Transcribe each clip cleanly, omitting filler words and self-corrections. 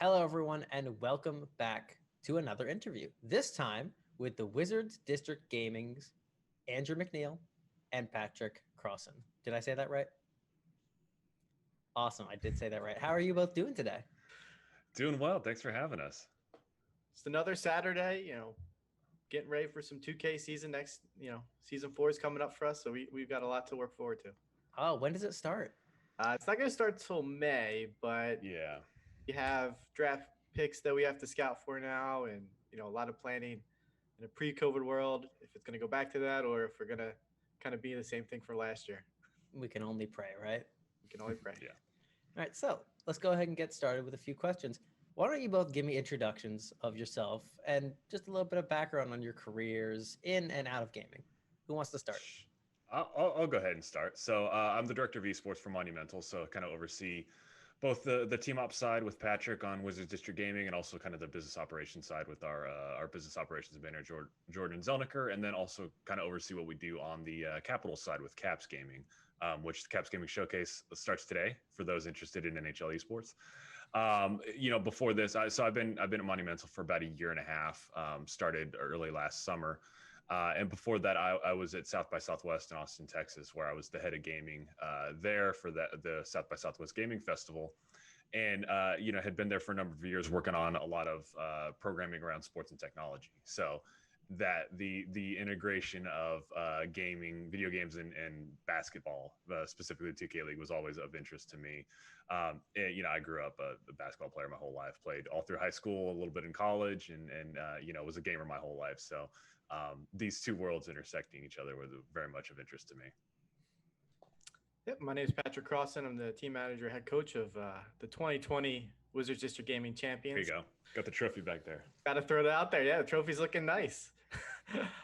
Hello, everyone, and welcome back to another interview. This time with the Wizards District Gaming's Andrew McNeil and Patrick Crossan. Did I say that right? Awesome, I did say that right. How are you both doing today? Doing well. Thanks for having us. It's another Saturday, getting ready for some 2K season next, season 4 is coming up for us. So we've got a lot to look forward to. Oh, when does it start? It's not going to start till May, but Yeah. we have draft picks that we have to scout for now, and a lot of planning in a pre-COVID world, if it's going to go back to that or if we're going to kind of be the same thing for last year. We can only pray, right? We can only pray. Yeah. All right, so let's go ahead and get started with a few questions. Why don't you both give me introductions of yourself and just a little bit of background on your careers in and out of gaming? Who wants to start? I'll go ahead and start. So I'm the director of Esports for Monumental, so kind of oversee both the team ops side with Patrick on Wizards District Gaming, and also kind of the business operations side with our business operations manager Jordan Zelniker, and then also kind of oversee what we do on the capital side with Caps Gaming, which the Caps Gaming Showcase starts today for those interested in NHL esports. Before this, I've been at Monumental for about a year and a half. Started early last summer. And before that, I was at South by Southwest in Austin, Texas, where I was the head of gaming there for the South by Southwest Gaming Festival. And, had been there for a number of years working on a lot of programming around sports and technology. So that the integration of gaming, video games, and basketball, specifically the 2K League, was always of interest to me. I grew up a basketball player my whole life, played all through high school, a little bit in college, and was a gamer my whole life. So these two worlds intersecting each other were very much of interest to me. Yep, my name is Patrick Crossan. I'm the team manager, head coach of the 2020 Wizards District Gaming Champions. There you go. Got the trophy back there. Got to throw that out there. Yeah, the trophy's looking nice.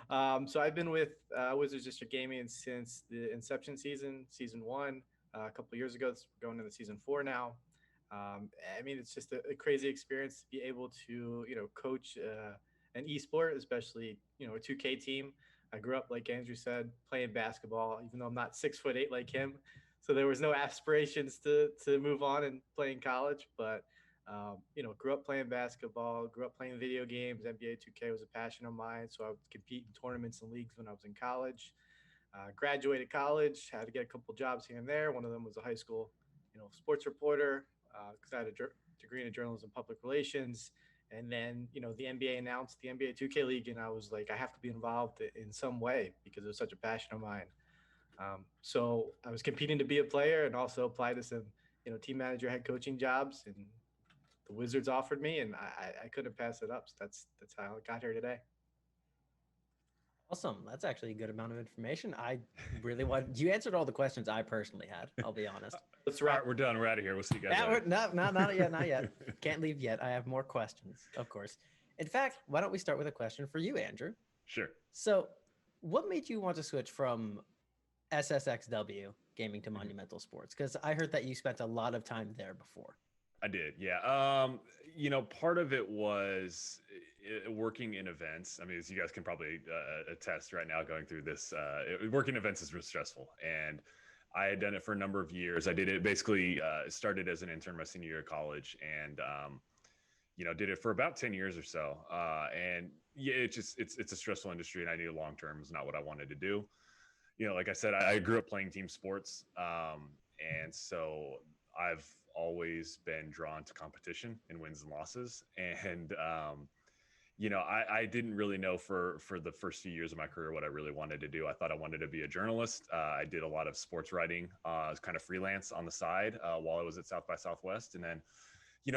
So I've been with Wizards District Gaming since the inception season 1, a couple of years ago. It's going into season 4 now. It's just a crazy experience to be able to, coach an esport, especially, a 2K team. I grew up, like Andrew said, playing basketball, even though I'm not 6'8" like him. So there was no aspirations to move on and play in college, but grew up playing basketball, grew up playing video games. NBA 2K was a passion of mine. So I would compete in tournaments and leagues when I was in college. Graduated college, had to get a couple jobs here and there. One of them was a high school, sports reporter, because I had a degree in journalism and public relations. And then, the NBA announced the NBA 2K League, and I was like, I have to be involved in some way because it was such a passion of mine. So I was competing to be a player and also applied to some, team manager, head coaching jobs, and the Wizards offered me, and I couldn't pass it up. So that's how I got here today. Awesome. That's actually a good amount of information. I really want you answered all the questions I personally had. I'll be honest. Let's wrap. All right, we're done. We're out of here. We'll see you guys later. No, not yet. Not yet. Can't leave yet. I have more questions, of course. In fact, why don't we start with a question for you, Andrew? Sure. So what made you want to switch from SSXW gaming to Monumental Sports? Because I heard that you spent a lot of time there before. I did, yeah. Part of it was working in events. I mean, as you guys can probably attest right now, going through this, working events is real stressful. And I had done it for a number of years. I did it basically, started as an intern my senior year of college, and did it for about 10 years or so. And yeah, it's a stressful industry, and I knew long term is not what I wanted to do. Like I said, I grew up playing team sports, and so I've always been drawn to competition and wins and losses. And, I didn't really know for the first few years of my career what I really wanted to do. I thought I wanted to be a journalist. I did a lot of sports writing, kind of freelance on the side while I was at South by Southwest. And then,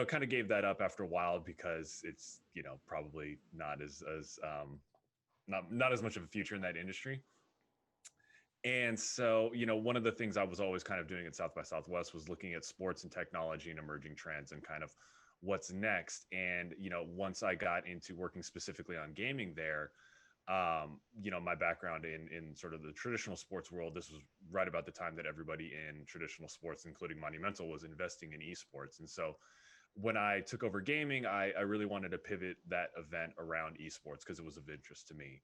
kind of gave that up after a while because it's, probably not as not as much of a future in that industry. And so, one of the things I was always kind of doing at South by Southwest was looking at sports and technology and emerging trends and kind of what's next. And, once I got into working specifically on gaming there, my background in sort of the traditional sports world, this was right about the time that everybody in traditional sports, including Monumental, was investing in esports. And so when I took over gaming, I really wanted to pivot that event around esports because it was of interest to me.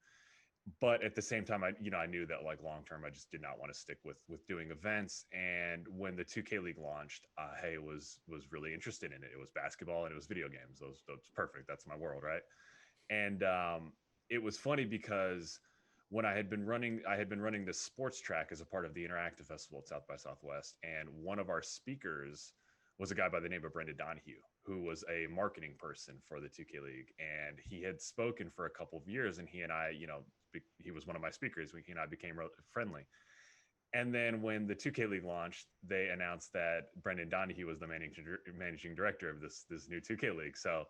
but at the same time, I knew that like long term, I just did not want to stick with doing events. And when the 2K League launched, I was really interested in it. It was basketball and it was video games. Those perfect. That's my world, right? And it was funny because when I had been running this sports track as a part of the Interactive Festival at South by Southwest, and one of our speakers was a guy by the name of Brendan Donahue, who was a marketing person for the 2K League, and he had spoken for a couple of years, and he and I, he was one of my speakers. He and I became friendly. And then when the 2K League launched, they announced that Brendan Donahue was the managing director of this new 2K League. So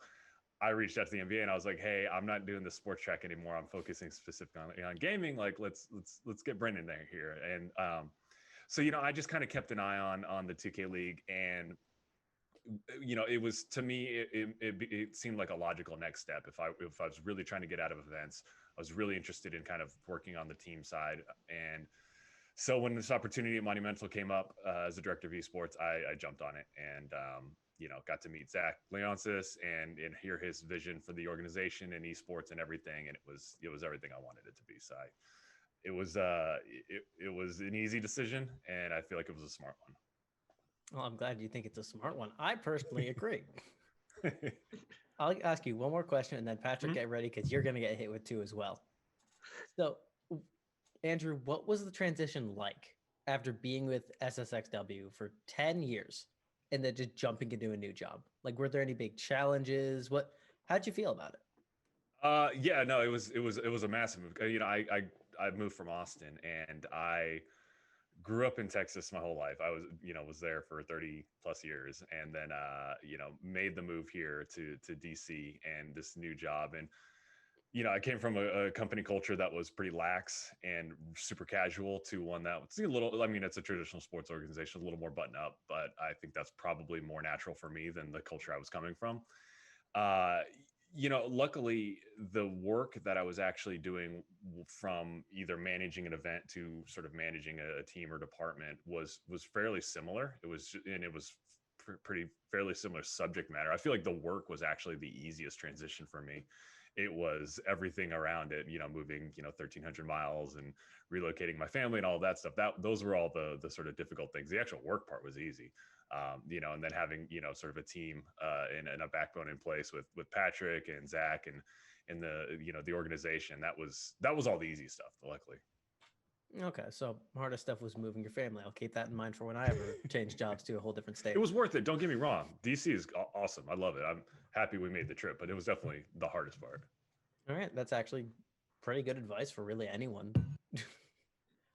I reached out to the NBA and I was like, "Hey, I'm not doing the sports track anymore. I'm focusing specifically on gaming. Like, let's get Brendan there here." And so I just kind of kept an eye on the 2K League, and it was, to me, it seemed like a logical next step. If I was really trying to get out of events, I was really interested in kind of working on the team side. And so when this opportunity at Monumental came up as the director of esports, I jumped on it, and got to meet Zach Leonsis and hear his vision for the organization and esports and everything. And it was everything I wanted it to be. So it was an easy decision, and I feel like it was a smart one. Well, I'm glad you think it's a smart one. I personally agree. I'll ask you one more question, and then Patrick, get ready because you're going to get hit with two as well. So, Andrew, what was the transition like after being with SSXW for 10 years and then just jumping into a new job? Like, were there any big challenges? How'd you feel about it? Yeah, no, it was a massive move. I moved from Austin, and I grew up in Texas my whole life. I was there for 30 plus years, and then made the move here to DC and this new job. And I came from a company culture that was pretty lax and super casual to one that was a little, I mean, it's a traditional sports organization, a little more button up, but I think that's probably more natural for me than the culture I was coming from. Luckily, the work that I was actually doing, from either managing an event to sort of managing a team or department, was fairly similar. It was pretty fairly similar subject matter. I feel like the work was actually the easiest transition for me. It was everything around it, moving 1,300 miles and relocating my family and all of that stuff. Those were all the sort of difficult things. The actual work part was easy. And then having, sort of a team and a backbone in place with Patrick and Zach and the organization, that was all the easy stuff, luckily. Okay, so hardest stuff was moving your family. I'll keep that in mind for when I ever change jobs to a whole different state. It was worth it. Don't get me wrong. DC is awesome. I love it. I'm happy we made the trip, but it was definitely the hardest part. All right, that's actually pretty good advice for really anyone. All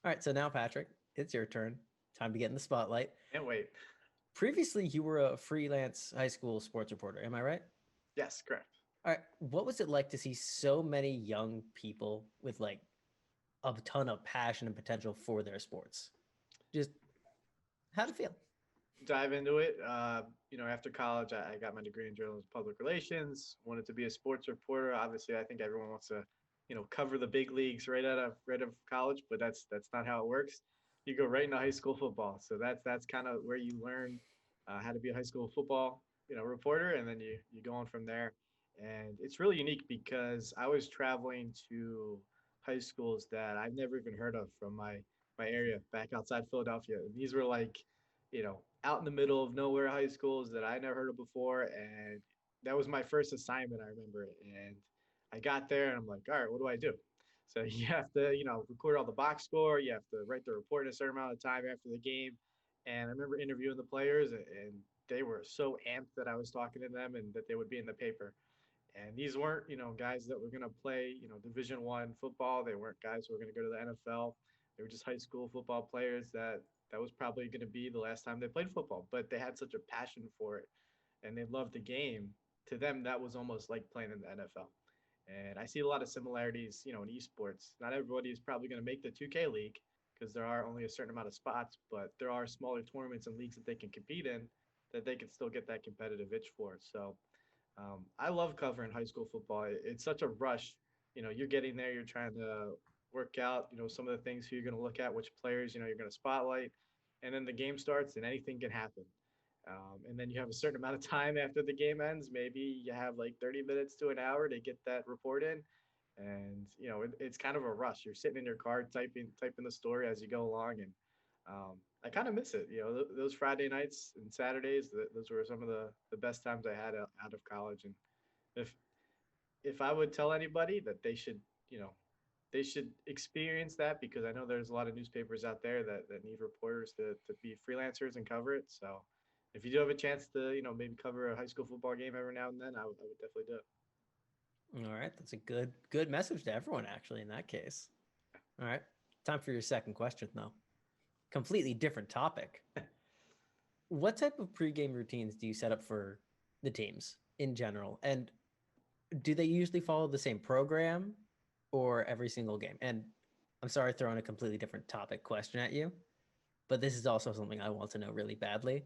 right, so now, Patrick, it's your turn. Time to get in the spotlight. Can't wait. Previously, you were a freelance high school sports reporter. Am I right? Yes, correct. All right. What was it like to see so many young people with like a ton of passion and potential for their sports? Just how'd it feel? Dive into it. After college, I got my degree in journalism and public relations. Wanted to be a sports reporter. Obviously, I think everyone wants to, cover the big leagues right out of college, but that's not how it works. You go right into high school football. So that's kind of where you learn how to be a high school football, reporter, and then you go on from there. And it's really unique because I was traveling to high schools that I've never even heard of from my area back outside Philadelphia. These were like, out in the middle of nowhere high schools that I never heard of before. And that was my first assignment, I remember it. And I got there and I'm like, all right, what do I do? So you have to, record all the box score. You have to write the report in a certain amount of time after the game. And I remember interviewing the players, and they were so amped that I was talking to them and that they would be in the paper. And these weren't, guys that were going to play, Division I football. They weren't guys who were going to go to the NFL. They were just high school football players that was probably going to be the last time they played football. But they had such a passion for it, and they loved the game. To them, that was almost like playing in the NFL. And I see a lot of similarities, in esports. Not everybody is probably going to make the 2K League because there are only a certain amount of spots, but there are smaller tournaments and leagues that they can compete in that they can still get that competitive itch for. So I love covering high school football. It's such a rush. You're getting there, you're trying to work out, some of the things who you're going to look at, which players, you're going to spotlight. And then the game starts and anything can happen. And then you have a certain amount of time after the game ends. Maybe you have like 30 minutes to an hour to get that report in. and it's kind of a rush. You're sitting in your car typing the story as you go along, and I kind of miss it. Those Friday nights and Saturdays, those were some of the best times I had out of college. And if if I would tell anybody that they should experience that, because I know there's a lot of newspapers out there that need reporters to be freelancers and cover it. So if you do have a chance to, maybe cover a high school football game every now and then, I would definitely do it. All right, that's a good message to everyone, actually, in that case. All right, time for your second question, though. Completely different topic. What type of pregame routines do you set up for the teams in general? And do they usually follow the same program or every single game? And I'm sorry throwing a completely different topic question at you, but this is also something I want to know really badly.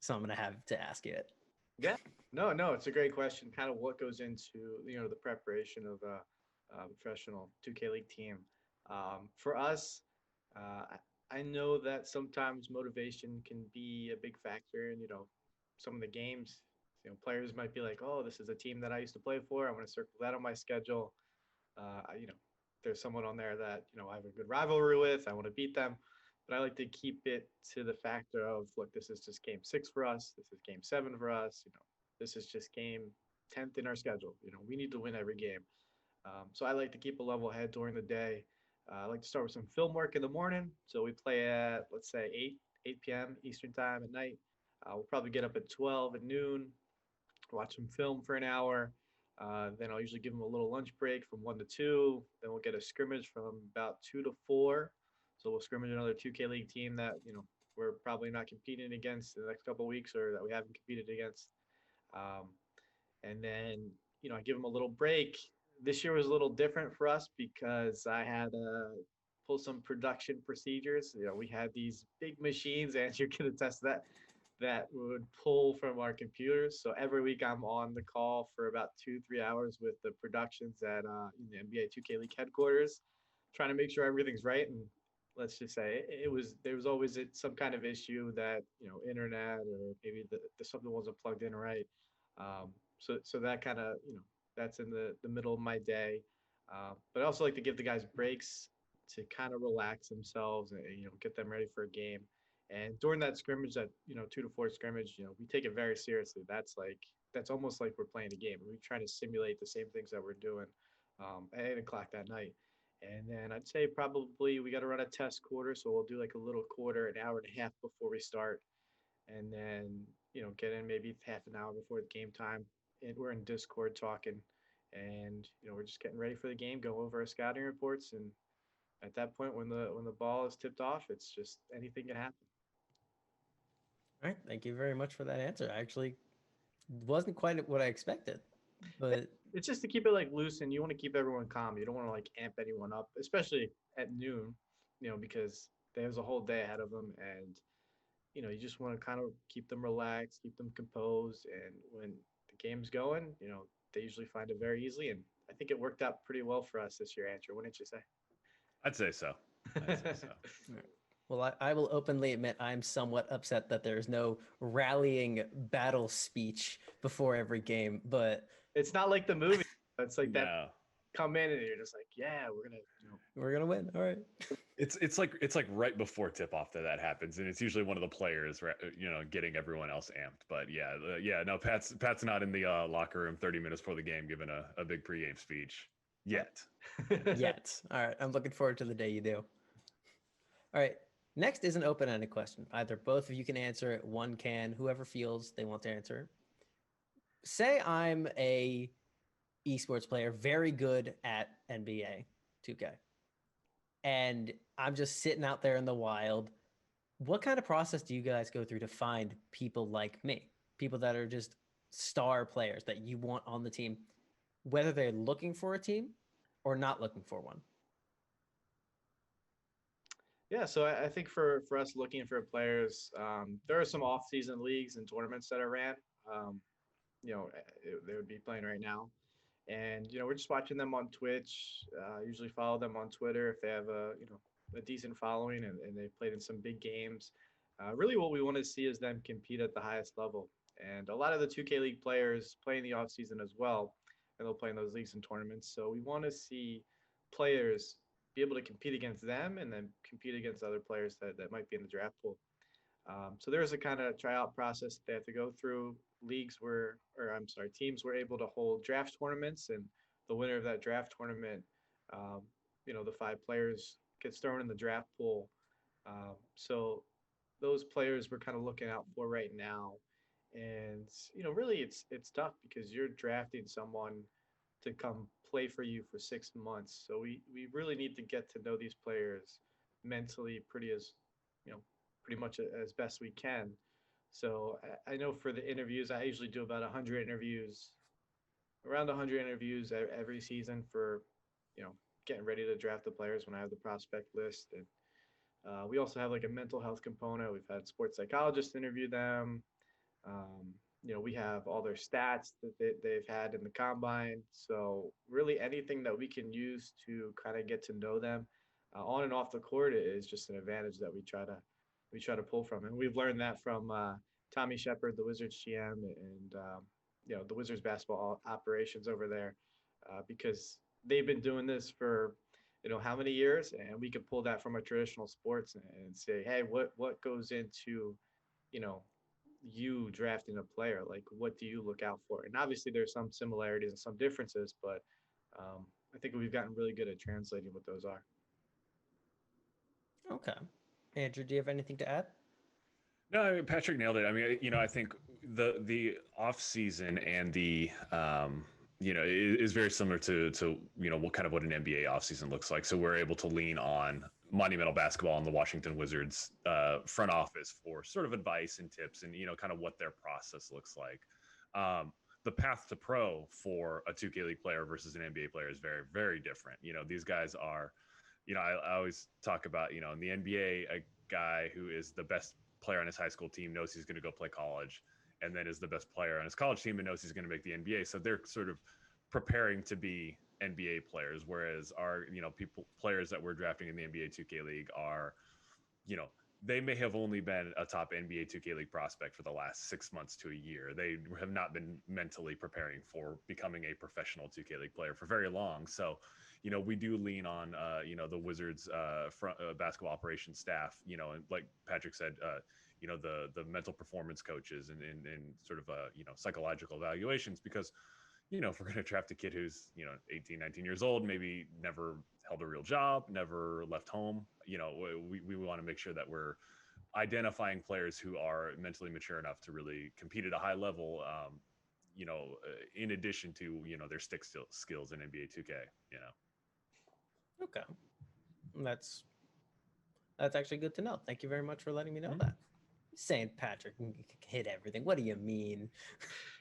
So I'm going to have to ask you it. Yeah, no, it's a great question. Kind of what goes into the preparation of a professional 2K League team. For us, I know that sometimes motivation can be a big factor in some of the games. Players might be like, "Oh, this is a team that I used to play for. I want to circle that on my schedule." There's someone on there that I have a good rivalry with. I want to beat them, but I like to keep it to the factor of, look, this is just game 6 for us. This is game 7 for us. This is just game 10th in our schedule. We need to win every game. So I like to keep a level head during the day. I like to start with some film work in the morning. So we play at, let's say, 8 p.m. Eastern time at night. We'll probably get up at 12 at noon, watch some film for an hour. Then I'll usually give them a little lunch break from 1 to 2. Then we'll get a scrimmage from about 2 to 4. So we'll scrimmage another 2K League team that, we're probably not competing against in the next couple of weeks, or that we haven't competed against. And then, I give them a little break. This year was a little different for us because I had to pull some production procedures. We had these big machines, and you can attest that would pull from our computers. So every week I'm on the call for about 2-3 hours with the productions at in the NBA 2K League headquarters, trying to make sure everything's right. And let's just say there was always some kind of issue that internet, or maybe the something wasn't plugged in right. So that kind of that's in the middle of my day. But I also like to give the guys breaks to kind of relax themselves and get them ready for a game. And during that scrimmage, that 2 to 4 scrimmage, we take it very seriously. That's almost like we're playing a game. We're trying to simulate the same things that we're doing at 8 o'clock that night. And then I'd say probably we got to run a test quarter, so we'll do like a little quarter, an hour and a half before we start, and then get in maybe half an hour before the game time. And we're in Discord talking, and we're just getting ready for the game, go over our scouting reports, and at that point, when the ball is tipped off, it's just anything can happen. All right, thank you very much for that answer. Actually, wasn't quite what I expected, but it's just to keep it like loose, and you want to keep everyone calm. You don't want to like amp anyone up, especially at noon, because there's a whole day ahead of them, and you just want to kind of keep them relaxed, keep them composed, and when the game's going, they usually find it very easily, and I think it worked out pretty well for us this year, Andrew. Wouldn't you say? I'd say so. Well, I will openly admit I'm somewhat upset that there's no rallying battle speech before every game, but it's not like the movie. It's like No. that come in and you're just like, yeah, we're gonna win. All right. It's like right before tip off that happens, and it's usually one of the players, getting everyone else amped. But no, Pat's not in the locker room 30 minutes before the game giving a big pregame speech yet. Yet. All right. I'm looking forward to the day you do. All right. Next is an open-ended question. Either both of you can answer it, one can, whoever feels they want to answer. Say I'm a esports player, very good at NBA 2K, and I'm just sitting out there in the wild. What kind of process do you guys go through to find people like me, people that are just star players that you want on the team, whether they're looking for a team or not looking for one? Yeah, so I think for us looking for players, there are some off-season leagues and tournaments that are ran. They would be playing right now, and we're just watching them on Twitch. Usually follow them on Twitter if they have a decent following and they've played in some big games. Really, what we want to see is them compete at the highest level. And a lot of the 2K League players play in the off season as well. and they'll play in those leagues and tournaments. So we want to see players be able to compete against them and then compete against other players that might be in the draft pool. So there's a kind of tryout process they have to go through. Teams were able to hold draft tournaments, and the winner of that draft tournament, um, the 5 players gets thrown in the draft pool. So those players we're kind of looking out for right now, and really it's tough because you're drafting someone to come play for you for 6 months. So we really need to get to know these players mentally you know pretty much as best we can. So I know for the interviews, I usually do about 100 interviews, around 100 interviews every season for you know getting ready to draft the players when I have the prospect list. And we also have like a mental health component. We've had sports psychologists interview them. Um, we have all their stats that they've had in the combine. So really anything that we can use to kind of get to know them on and off the court is just an advantage that we try to pull from. And we've learned that from Tommy Shepard, the Wizards GM, and the Wizards basketball operations over there, because they've been doing this for how many years, and we could pull that from a traditional sports and say, hey, what goes into you know you drafting a player? Like, what do you look out for? And obviously, there's some similarities and some differences, but I think we've gotten really good at translating what those are. Okay. Andrew, do you have anything to add? No, I mean, Patrick nailed it. I mean, I think the off season and the is very similar to what an NBA off season looks like. So we're able to lean on Monumental Basketball and the Washington Wizards front office for sort of advice and tips and kind of what their process looks like. The path to pro for a 2K League player versus an NBA player is very, very different. These guys are, I always talk about, in the NBA, a guy who is the best player on his high school team knows he's going to go play college, and then is the best player on his college team and knows he's going to make the NBA. So they're sort of preparing to be NBA players, whereas our players that we're drafting in the NBA 2K League are, they may have only been a top NBA 2K League prospect for the last 6 months to a year. They have not been mentally preparing for becoming a professional 2K League player for very long. So, we do lean on, the Wizards basketball operations staff, and like Patrick said, the mental performance coaches and sort of, psychological evaluations, because, if we're going to draft a kid who's, 18, 19 years old, maybe never held a real job, never left home, we want to make sure that we're identifying players who are mentally mature enough to really compete at a high level, in addition to, their stick skills in NBA 2K, Okay. That's actually good to know. Thank you very much for letting me know Mhm. that. St. Patrick hit everything. What do you mean?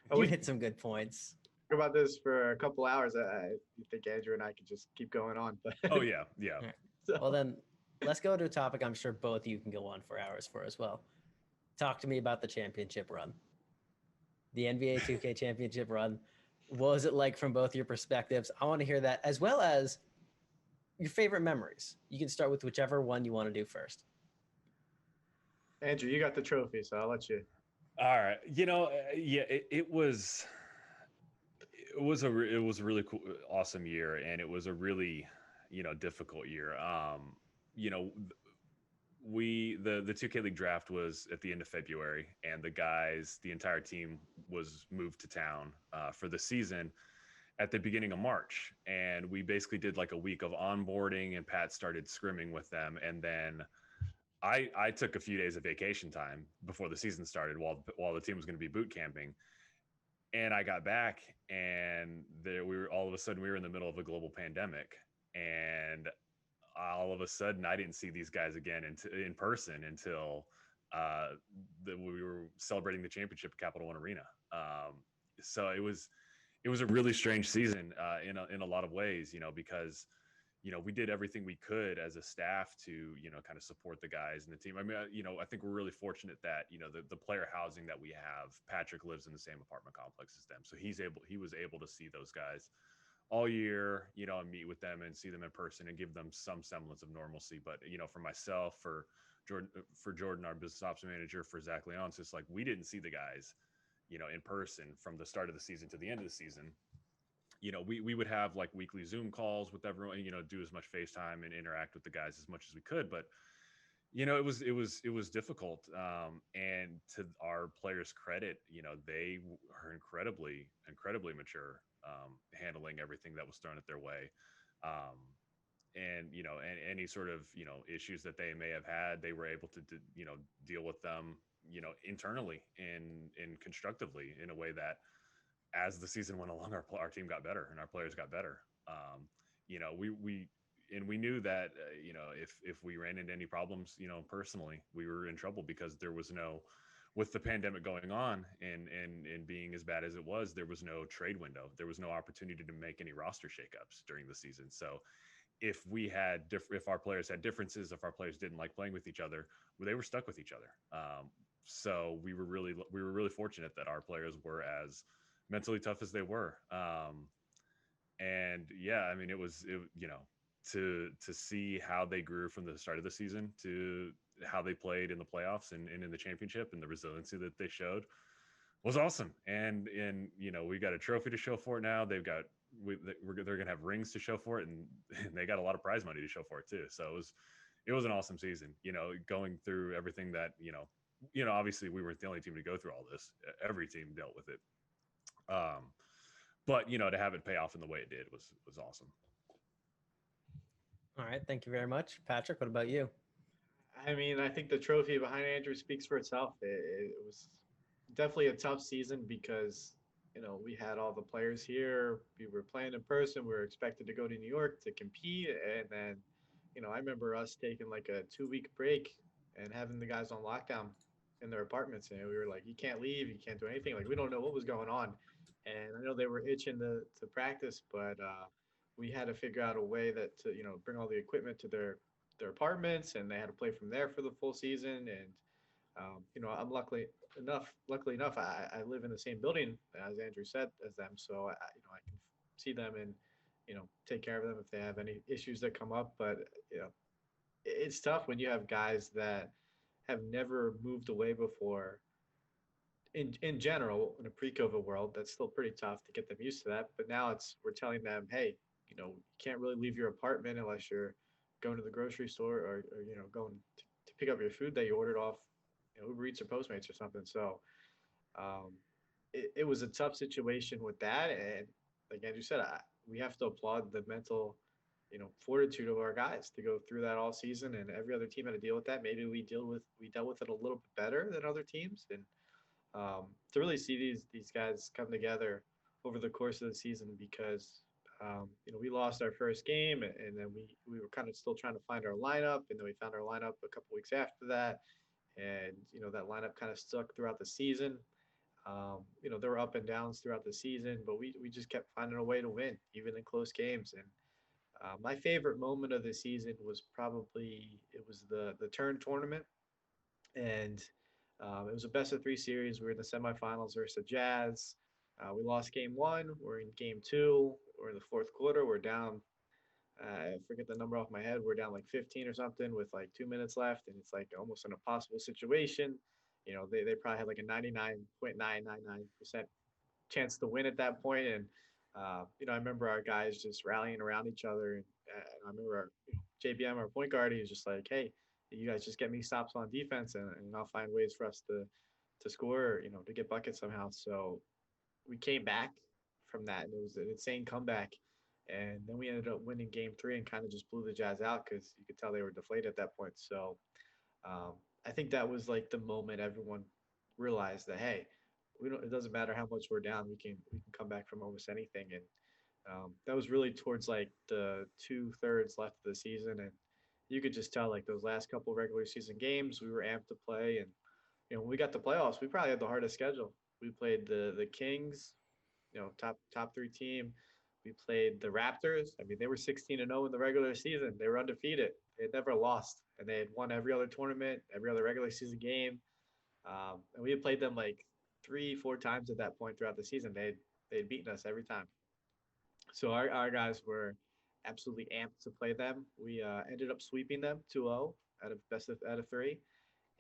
Oh, You we hit some good points. talk about this for a couple hours. I think Andrew and I could just keep going on, but Oh yeah. so, Well, then let's go to a topic I'm sure both of you can go on for hours for as well. Talk to me about the championship run. The NBA 2K championship run. What was it like from both your perspectives? I want to hear that, as well as your favorite memories. You can start with whichever one you want to do first. Andrew, you got the trophy, so I'll let you. All right. It was a really cool, awesome year, and it was a really, difficult year. You know, the 2K League draft was at the end of February, and the entire team was moved to town for the season at the beginning of March, and we basically did like a week of onboarding, and Pat started scrimming with them, and then I took a few days of vacation time before the season started while the team was going to be boot camping. And I got back, and all of a sudden we were in the middle of a global pandemic, and all of a sudden I didn't see these guys again in person until we were celebrating the championship at Capital One Arena. So it was a really strange season in a lot of ways, because we did everything we could as a staff to, kind of support the guys and the team. I mean, I think we're really fortunate that, the player housing that we have, Patrick lives in the same apartment complex as them. So he was able to see those guys all year, and meet with them and see them in person and give them some semblance of normalcy. But, for myself, for Jordan, our business ops manager, for Zach Leonce, it's like, we didn't see the guys, in person from the start of the season to the end of the season. we would have like weekly Zoom calls with everyone, do as much FaceTime and interact with the guys as much as we could. But it was difficult. And to our players' credit, they are incredibly mature, handling everything that was thrown at their way. Um, and any sort of issues that they may have had, they were able to deal with them internally and constructively in a way that, as the season went along, our team got better and our players got better. We knew that if we ran into any problems, personally, we were in trouble, because there was no, with the pandemic going on and being as bad as it was, there was no trade window. There was no opportunity to make any roster shakeups during the season. So if our players had differences, if our players didn't like playing with each other, well, they were stuck with each other. So we were really fortunate that our players were as mentally tough as they were. And yeah, I mean, to see how they grew from the start of the season to how they played in the playoffs and in the championship, and the resiliency that they showed was awesome. And we got a trophy to show for it now. They're gonna have rings to show for it, and they got a lot of prize money to show for it too. So it was an awesome season. Going through everything that obviously we weren't the only team to go through all this. Every team dealt with it. But to have it pay off in the way it did was awesome. All right, thank you very much, Patrick. What about you? I mean, I think the trophy behind Andrew speaks for itself. It was definitely a tough season because, we had all the players here. We were playing in person. We were expected to go to New York to compete. And then, I remember us taking like a 2-week break and having the guys on lockdown in their apartments. And we were like, you can't leave. You can't do anything. Like, we don't know what was going on. And I know they were itching to practice, but we had to figure out a way that to, bring all the equipment to their apartments, and they had to play from there for the full season. And I'm luckily enough, I live in the same building as Andrew said as them, so I can see them and take care of them if they have any issues that come up. But it's tough when you have guys that have never moved away before. In general, in a pre-COVID world, that's still pretty tough to get them used to that. But now we're telling them, hey, you can't really leave your apartment unless you're going to the grocery store, or going to pick up your food that you ordered off Uber Eats or Postmates or something. So it was a tough situation with that. And like Andrew said, we have to applaud the mental fortitude of our guys to go through that all season, and every other team had to deal with that. Maybe we dealt with it a little bit better than other teams. And to really see these guys come together over the course of the season, because we lost our first game, and then we were kind of still trying to find our lineup, and then we found our lineup a couple weeks after that, and that lineup kind of stuck throughout the season. There were up and downs throughout the season, but we just kept finding a way to win, even in close games. And my favorite moment of the season was probably the turn tournament, and it was a best of 3 series. We were in the semifinals versus the Jazz. We lost game 1. We're in game 2. We're in the fourth quarter. We're down. I forget the number off my head. We're down like 15 or something with like 2 minutes left, and it's like almost an impossible situation. They probably had like a 99.999% chance to win at that point. And I remember our guys just rallying around each other. And I remember JBM, our point guard, he was just like, "Hey, you guys just get me stops on defense, and I'll find ways for us to score, to get buckets somehow." So we came back from that, and it was an insane comeback. And then we ended up winning game 3 and kind of just blew the Jazz out, because you could tell they were deflated at that point. So I think that was like the moment everyone realized that, hey, it doesn't matter how much we're down, we can come back from almost anything. And that was really towards like the 2/3 left of the season, and you could just tell like those last couple regular season games we were amped to play. And when we got the playoffs, we probably had the hardest schedule. We played the Kings, top 3 team. We played the Raptors. I mean, they were 16-0 in the regular season. They were undefeated. They had never lost, and they had won every other tournament, every other regular season game. And we had played them like 3-4 times at that point throughout the season. They'd beaten us every time. So our guys were absolutely amped to play them. We ended up sweeping them 2-0 out of 3,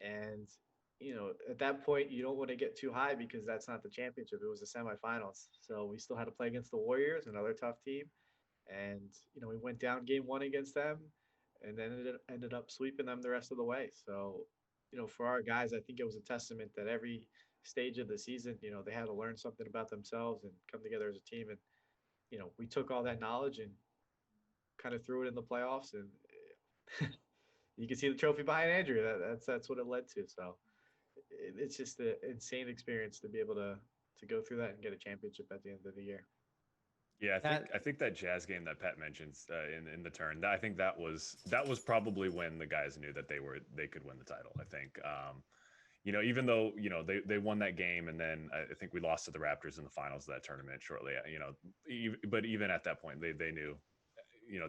and at that point, you don't want to get too high because that's not the championship. It was the semifinals. So we still had to play against the Warriors, another tough team. And, we went down game one against them and then it ended up sweeping them the rest of the way. So, for our guys, I think it was a testament that every stage of the season, they had to learn something about themselves and come together as a team. And, we took all that knowledge and kind of threw it in the playoffs. And you can see the trophy behind Andrew. That's what it led to. So it's just an insane experience to be able to go through that and get a championship at the end of the year. Yeah, I think that Jazz game that Pat mentions in the turn, I think that was probably when the guys knew that they could win the title. I think, even though they won that game, and then I think we lost to the Raptors in the finals of that tournament shortly. But even at that point, they knew,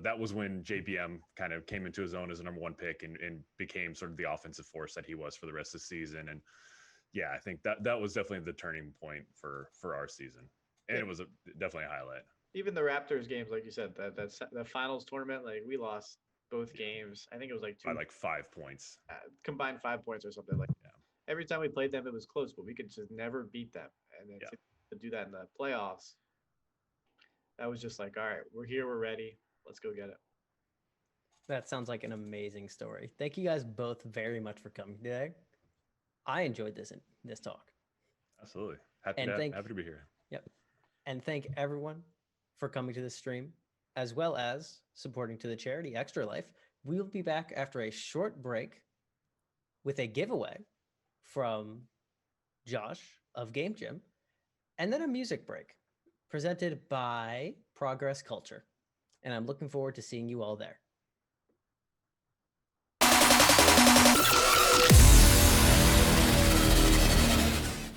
that was when JPM kind of came into his own as a number one pick and became sort of the offensive force that he was for the rest of the season. And yeah, I think that was definitely the turning point for our season, and it was definitely a highlight. Even the Raptors games, like you said, the finals tournament, like we lost both games. I think it was like by like 5 points, combined 5 points or something like. Yeah. Every time we played them, it was close, but we could just never beat them. And then to do that in the playoffs, that was just like, all right, we're here, we're ready, let's go get it. That sounds like an amazing story. Thank you guys both very much for coming today. I enjoyed this talk. Absolutely. Happy to be here. Yep. And thank everyone for coming to the stream, as well as supporting to the charity Extra Life. We will be back after a short break with a giveaway from Josh of Game Gym, and then a music break presented by Progress Culture. And I'm looking forward to seeing you all there.